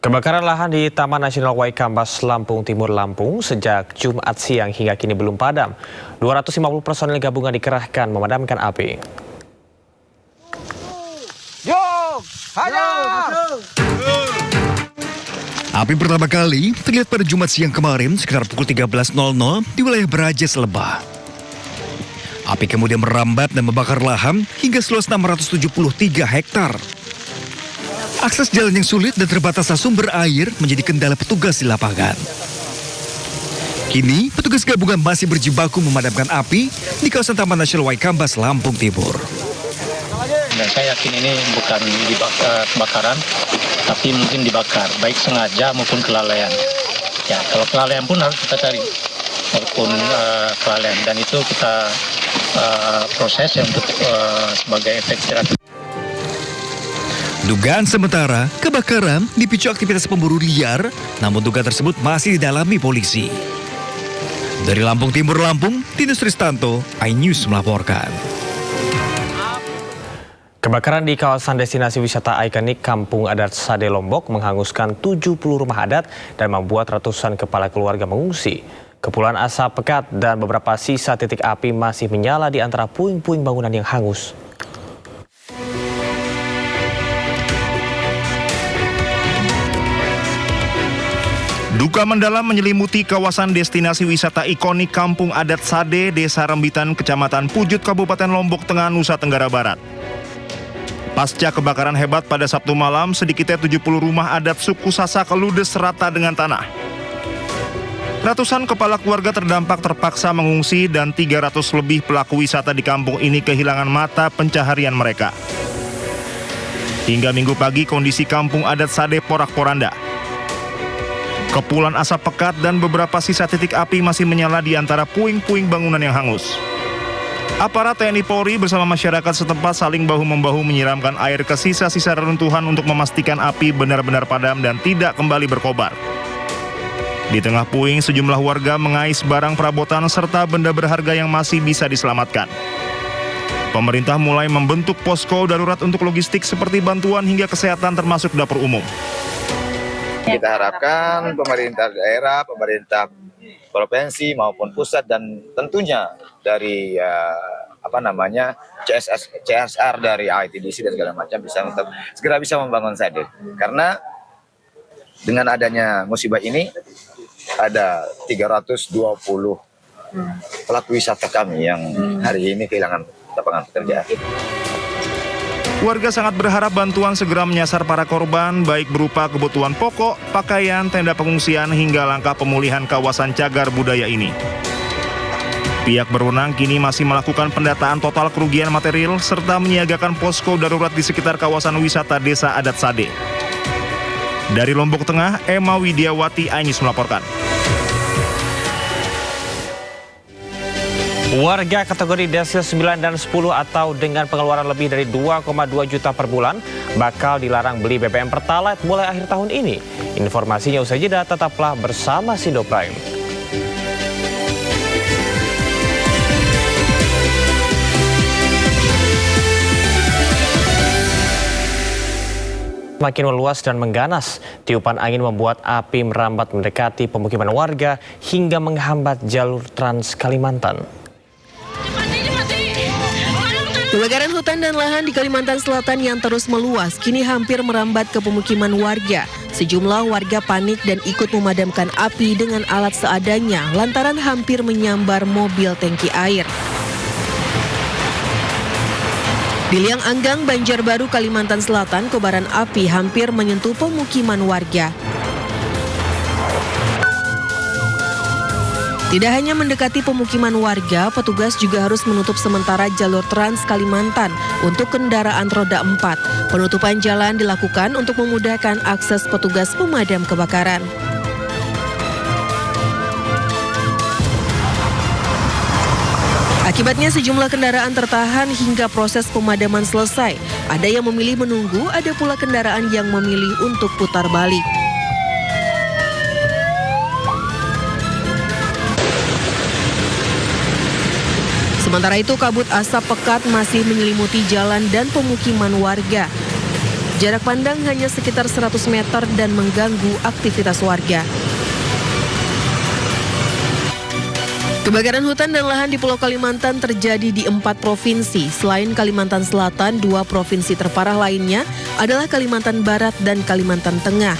Kebakaran lahan di Taman Nasional Waikambas, Lampung Timur, Lampung sejak Jumat siang hingga kini belum padam. 250 personil gabungan dikerahkan memadamkan api. Api pertama kali terlihat pada Jumat siang kemarin sekitar pukul 13.00 di wilayah Berajes, Lebah. Api kemudian merambat dan membakar lahan hingga seluas 673 hektar. Akses jalan yang sulit dan terbatasnya sumber air menjadi kendala petugas di lapangan. Kini, petugas gabungan masih berjibaku memadamkan api di kawasan Taman Nasional Waikambas, Lampung Timur. Dan saya yakin ini bukan kebakaran, tapi mungkin dibakar, baik sengaja maupun kelalaian. Ya, kalau kelalaian pun harus kita cari, maupun kelalaian. Dan itu kita proses untuk sebagai efek jerat. Dugaan sementara, kebakaran dipicu aktivitas pemburu liar, namun dugaan tersebut masih didalami polisi. Dari Lampung Timur, Lampung, Tinus Ristanto, iNews melaporkan. Kebakaran di kawasan destinasi wisata ikonik Kampung Adat Sade Lombok menghanguskan 70 rumah adat dan membuat ratusan kepala keluarga mengungsi. Kepulan asap pekat dan beberapa sisa titik api masih menyala di antara puing-puing bangunan yang hangus. Duka mendalam menyelimuti kawasan destinasi wisata ikonik Kampung Adat Sade, Desa Rembitan, Kecamatan Pujut, Kabupaten Lombok Tengah, Nusa Tenggara Barat. Pasca kebakaran hebat pada Sabtu malam, sedikitnya 70 rumah adat suku Sasak ludes rata dengan tanah. Ratusan kepala keluarga terdampak terpaksa mengungsi dan 300 lebih pelaku wisata di kampung ini kehilangan mata pencaharian mereka. Hingga Minggu pagi kondisi Kampung Adat Sade porak-poranda. Kepulan asap pekat dan beberapa sisa titik api masih menyala di antara puing-puing bangunan yang hangus. Aparat TNI Polri bersama masyarakat setempat saling bahu-membahu menyiramkan air ke sisa-sisa reruntuhan untuk memastikan api benar-benar padam dan tidak kembali berkobar. Di tengah puing, sejumlah warga mengais barang perabotan serta benda berharga yang masih bisa diselamatkan. Pemerintah mulai membentuk posko darurat untuk logistik seperti bantuan hingga kesehatan termasuk dapur umum. Kita harapkan pemerintah daerah, pemerintah provinsi maupun pusat dan tentunya dari CSR dari ITDC dan segala macam bisa untuk segera bisa membangun Sade. Karena dengan adanya musibah ini ada 320 pelaku wisata kami yang hari ini kehilangan lapangan pekerjaan. Warga sangat berharap bantuan segera menyasar para korban, baik berupa kebutuhan pokok, pakaian, tenda pengungsian, hingga langkah pemulihan kawasan cagar budaya ini. Pihak berwenang kini masih melakukan pendataan total kerugian material, serta menyiagakan posko darurat di sekitar kawasan wisata Desa Adat Sade. Dari Lombok Tengah, Emma Widiawati, iNews melaporkan. Warga kategori desil 9 dan 10 atau dengan pengeluaran lebih dari 2,2 juta per bulan bakal dilarang beli BBM Pertalite mulai akhir tahun ini. Informasinya usai jeda, tetaplah bersama Sindo Prime. Makin meluas dan mengganas, tiupan angin membuat api merambat mendekati pemukiman warga hingga menghambat jalur Trans Kalimantan. Kebakaran hutan dan lahan di Kalimantan Selatan yang terus meluas kini hampir merambat ke pemukiman warga. Sejumlah warga panik dan ikut memadamkan api dengan alat seadanya lantaran hampir menyambar mobil tangki air. Di Liang Anggang, Banjarbaru, Kalimantan Selatan, kobaran api hampir menyentuh pemukiman warga. Tidak hanya mendekati pemukiman warga, petugas juga harus menutup sementara jalur Trans Kalimantan untuk kendaraan roda 4. Penutupan jalan dilakukan untuk memudahkan akses petugas pemadam kebakaran. Akibatnya sejumlah kendaraan tertahan hingga proses pemadaman selesai. Ada yang memilih menunggu, ada pula kendaraan yang memilih untuk putar balik. Sementara itu, kabut asap pekat masih menyelimuti jalan dan pemukiman warga. Jarak pandang hanya sekitar 100 meter dan mengganggu aktivitas warga. Kebakaran hutan dan lahan di Pulau Kalimantan terjadi di 4 provinsi. Selain Kalimantan Selatan, 2 provinsi terparah lainnya adalah Kalimantan Barat dan Kalimantan Tengah.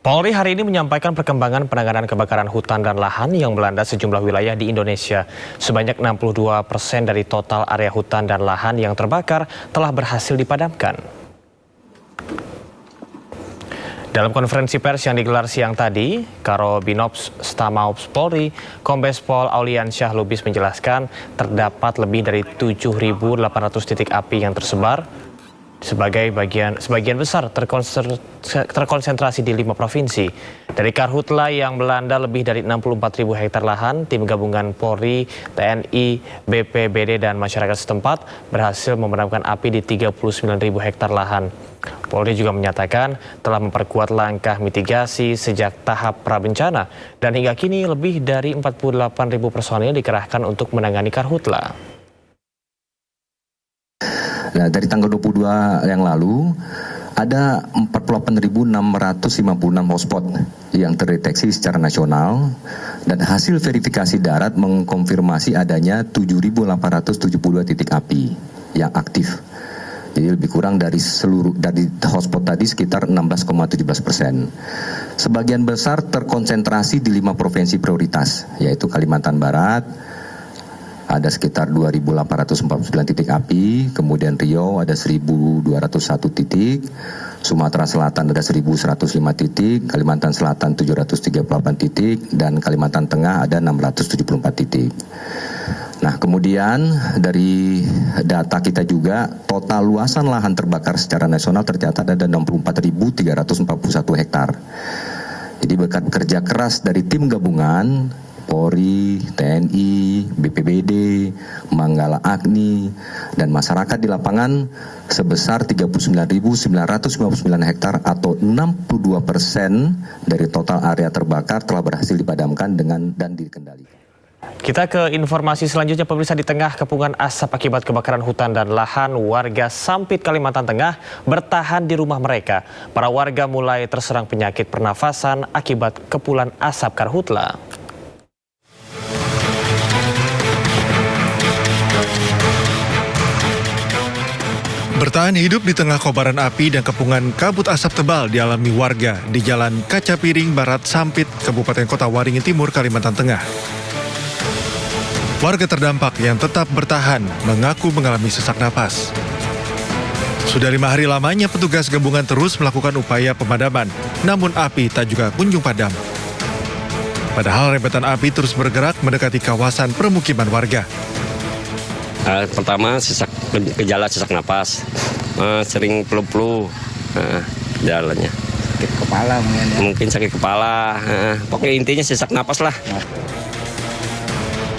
Polri hari ini menyampaikan perkembangan penanganan kebakaran hutan dan lahan yang melanda sejumlah wilayah di Indonesia. Sebanyak 62% dari total area hutan dan lahan yang terbakar telah berhasil dipadamkan. Dalam konferensi pers yang digelar siang tadi, Karobinops Stamaops Polri, Kombes Pol Aulian Syah Lubis menjelaskan terdapat lebih dari 7.800 titik api yang tersebar. Sebagian besar terkonsentrasi di 5 provinsi. Dari karhutla yang melanda lebih dari 64.000 hektar lahan, tim gabungan Polri, TNI, BPBD dan masyarakat setempat berhasil memadamkan api di 39.000 hektar lahan. Polri juga menyatakan telah memperkuat langkah mitigasi sejak tahap prabencana dan hingga kini lebih dari 48.000 personil dikerahkan untuk menangani karhutla. Nah, dari tanggal 22 yang lalu ada 48.656 hotspot yang terdeteksi secara nasional dan hasil verifikasi darat mengkonfirmasi adanya 7.872 titik api yang aktif. Jadi lebih kurang dari hotspot tadi sekitar 16,17%. Sebagian besar terkonsentrasi di 5 provinsi prioritas, yaitu Kalimantan Barat, ada sekitar 2.849 titik api, kemudian Riau ada 1.201 titik, Sumatera Selatan ada 1.105 titik, Kalimantan Selatan 738 titik, dan Kalimantan Tengah ada 674 titik. Nah, kemudian dari data kita juga total luasan lahan terbakar secara nasional tercatat ada 64.341 hektar. Jadi berkat kerja keras dari tim gabungan Polri, TNI, BPBD, Manggala Agni, dan masyarakat di lapangan sebesar 39.959 hektar atau 62% dari total area terbakar telah berhasil dipadamkan dan dikendalikan. Kita ke informasi selanjutnya, pemirsa. Di tengah kepungan asap akibat kebakaran hutan dan lahan, warga Sampit, Kalimantan Tengah bertahan di rumah mereka. Para warga mulai terserang penyakit pernafasan akibat kepulan asap karhutla. Bertahan hidup di tengah kobaran api dan kepungan kabut asap tebal dialami warga di Jalan Kaca Piring Barat Sampit, Kabupaten Kota Waringin Timur, Kalimantan Tengah. Warga terdampak yang tetap bertahan mengaku mengalami sesak napas. Sudah 5 hari lamanya petugas gabungan terus melakukan upaya pemadaman, namun api tak juga kunjung padam. Padahal rentetan api terus bergerak mendekati kawasan permukiman warga. Pertama gejala sesak napas, sering flu-flu jalannya. Sakit kepala mungkin sakit kepala, pokoknya intinya sesak napas lah.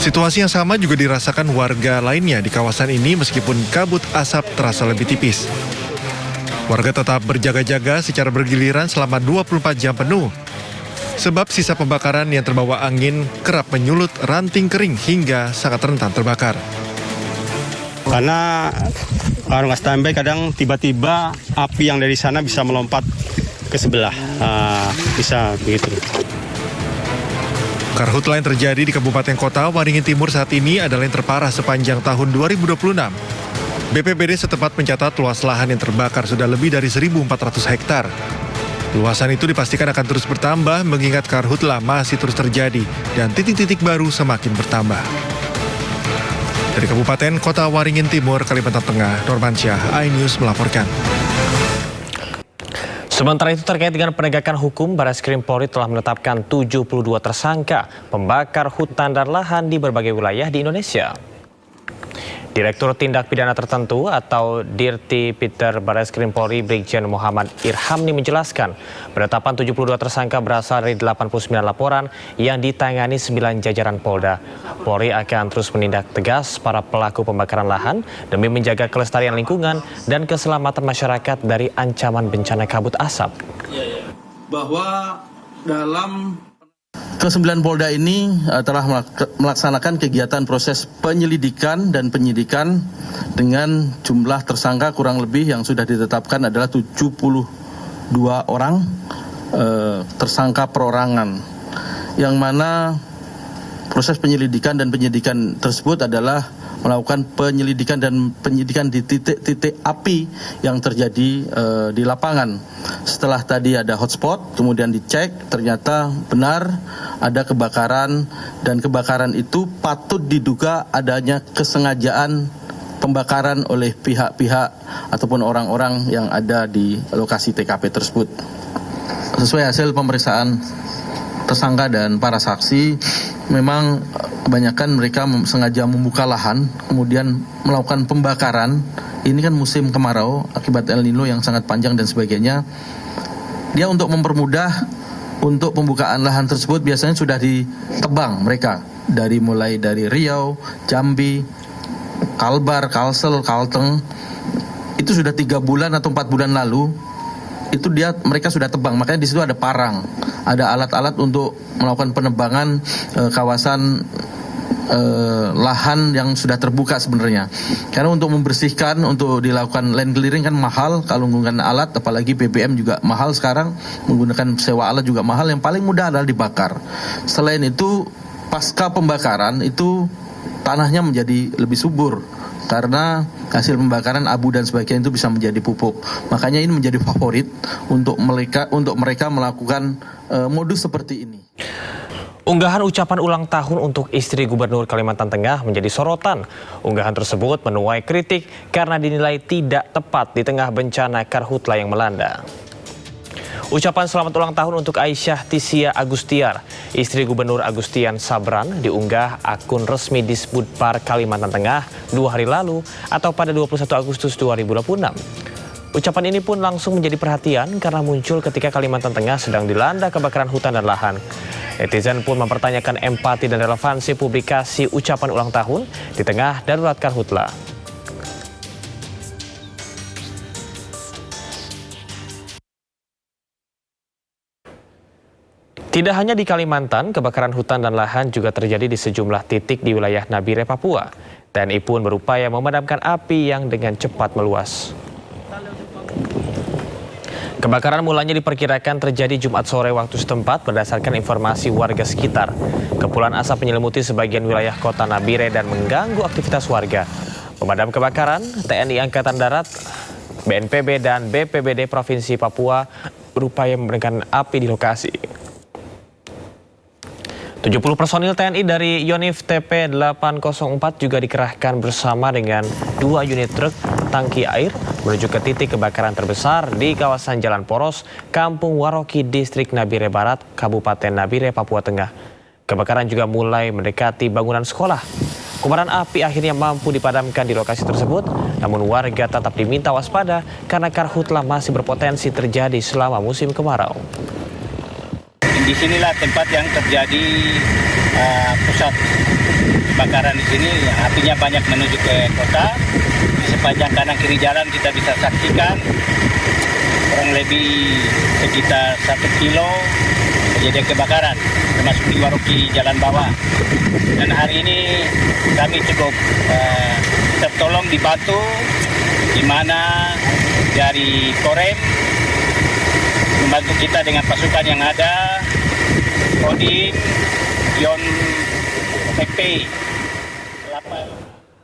Situasi yang sama juga dirasakan warga lainnya di kawasan ini meskipun kabut asap terasa lebih tipis. Warga tetap berjaga-jaga secara bergiliran selama 24 jam penuh. Sebab sisa pembakaran yang terbawa angin kerap menyulut ranting kering hingga sangat rentan terbakar. Karena orang standby kadang tiba-tiba api yang dari sana bisa melompat ke sebelah, bisa begitu. Karhutla yang terjadi di Kabupaten Kota Waringin Timur saat ini adalah yang terparah sepanjang tahun 2026. BPBD setempat mencatat luas lahan yang terbakar sudah lebih dari 1.400 hektar. Luasan itu dipastikan akan terus bertambah mengingat karhutla masih terus terjadi dan titik-titik baru semakin bertambah. Dari Kabupaten Kota Waringin Timur, Kalimantan Tengah, Normansyah, iNews melaporkan. Sementara itu terkait dengan penegakan hukum, Barreskrim Polri telah menetapkan 72 tersangka pembakar hutan dan lahan di berbagai wilayah di Indonesia. Direktur Tindak Pidana Tertentu atau Dirti Peter Barreskrim Polri Brigjen Muhammad Irhamni menjelaskan penetapan 72 tersangka berasal dari 89 laporan yang ditangani 9 jajaran Polda. Polri akan terus menindak tegas para pelaku pembakaran lahan demi menjaga kelestarian lingkungan dan keselamatan masyarakat dari ancaman bencana kabut asap. Bahwa dalam Ke-9 Polda ini telah melaksanakan kegiatan proses penyelidikan dan penyidikan dengan jumlah tersangka kurang lebih yang sudah ditetapkan adalah 72 orang tersangka perorangan, yang mana proses penyelidikan dan penyidikan tersebut adalah melakukan penyelidikan dan penyidikan di titik-titik api yang terjadi di lapangan. Setelah tadi ada hotspot, kemudian dicek, ternyata benar ada kebakaran, dan kebakaran itu patut diduga adanya kesengajaan pembakaran oleh pihak-pihak ataupun orang-orang yang ada di lokasi TKP tersebut. Sesuai hasil pemeriksaan tersangka dan para saksi, memang kebanyakan mereka sengaja membuka lahan, kemudian melakukan pembakaran. Ini kan musim kemarau akibat El Nino yang sangat panjang dan sebagainya. Dia untuk mempermudah untuk pembukaan lahan tersebut biasanya sudah ditebang mereka mulai dari Riau, Jambi, Kalbar, Kalsel, Kalteng. Itu sudah 3 bulan atau 4 bulan lalu. Itu mereka sudah tebang, makanya di situ ada parang, ada alat-alat untuk melakukan penebangan kawasan lahan yang sudah terbuka sebenarnya. Karena untuk membersihkan, untuk dilakukan land clearing kan mahal kalau menggunakan alat, apalagi BBM juga mahal sekarang, menggunakan sewa alat juga mahal. Yang paling mudah adalah dibakar. Selain itu, pasca pembakaran itu tanahnya menjadi lebih subur karena hasil pembakaran abu dan sebagainya itu bisa menjadi pupuk. Makanya ini menjadi favorit untuk mereka melakukan modus seperti ini. Unggahan ucapan ulang tahun untuk istri Gubernur Kalimantan Tengah menjadi sorotan. Unggahan tersebut menuai kritik karena dinilai tidak tepat di tengah bencana karhutla yang melanda. Ucapan selamat ulang tahun untuk Aisyah Tisia Agustiar, istri Gubernur Agustian Sabran, diunggah akun resmi Disbudpar Kalimantan Tengah 2 hari lalu atau pada 21 Agustus 2026. Ucapan ini pun langsung menjadi perhatian karena muncul ketika Kalimantan Tengah sedang dilanda kebakaran hutan dan lahan. Netizen pun mempertanyakan empati dan relevansi publikasi ucapan ulang tahun di tengah darurat karhutla. Tidak hanya di Kalimantan, kebakaran hutan dan lahan juga terjadi di sejumlah titik di wilayah Nabire, Papua. TNI pun berupaya memadamkan api yang dengan cepat meluas. Kebakaran mulanya diperkirakan terjadi Jumat sore waktu setempat berdasarkan informasi warga sekitar. Kepulan asap menyelimuti sebagian wilayah kota Nabire dan mengganggu aktivitas warga. Pemadam kebakaran, TNI Angkatan Darat, BNPB dan BPBD Provinsi Papua berupaya memadamkan api di lokasi. 70 personil TNI dari Yonif TP804 juga dikerahkan bersama dengan 2 unit truk tangki air menuju ke titik kebakaran terbesar di kawasan Jalan Poros, Kampung Waroki, Distrik Nabire Barat, Kabupaten Nabire, Papua Tengah. Kebakaran juga mulai mendekati bangunan sekolah. Kobaran api akhirnya mampu dipadamkan di lokasi tersebut, namun warga tetap diminta waspada karena karhutla masih berpotensi terjadi selama musim kemarau. Di sinilah tempat yang terjadi pusat kebakaran di sini, yang apinya banyak menuju ke kota. Di sepanjang kanan kiri jalan kita bisa saksikan kurang lebih sekitar 1 kilo kejadian kebakaran, termasuk di Waroki Jalan Bawah. Dan hari ini kami cukup tertolong dibantu, di mana dari Korem membantu kita dengan pasukan yang ada, Kodim, Yon PP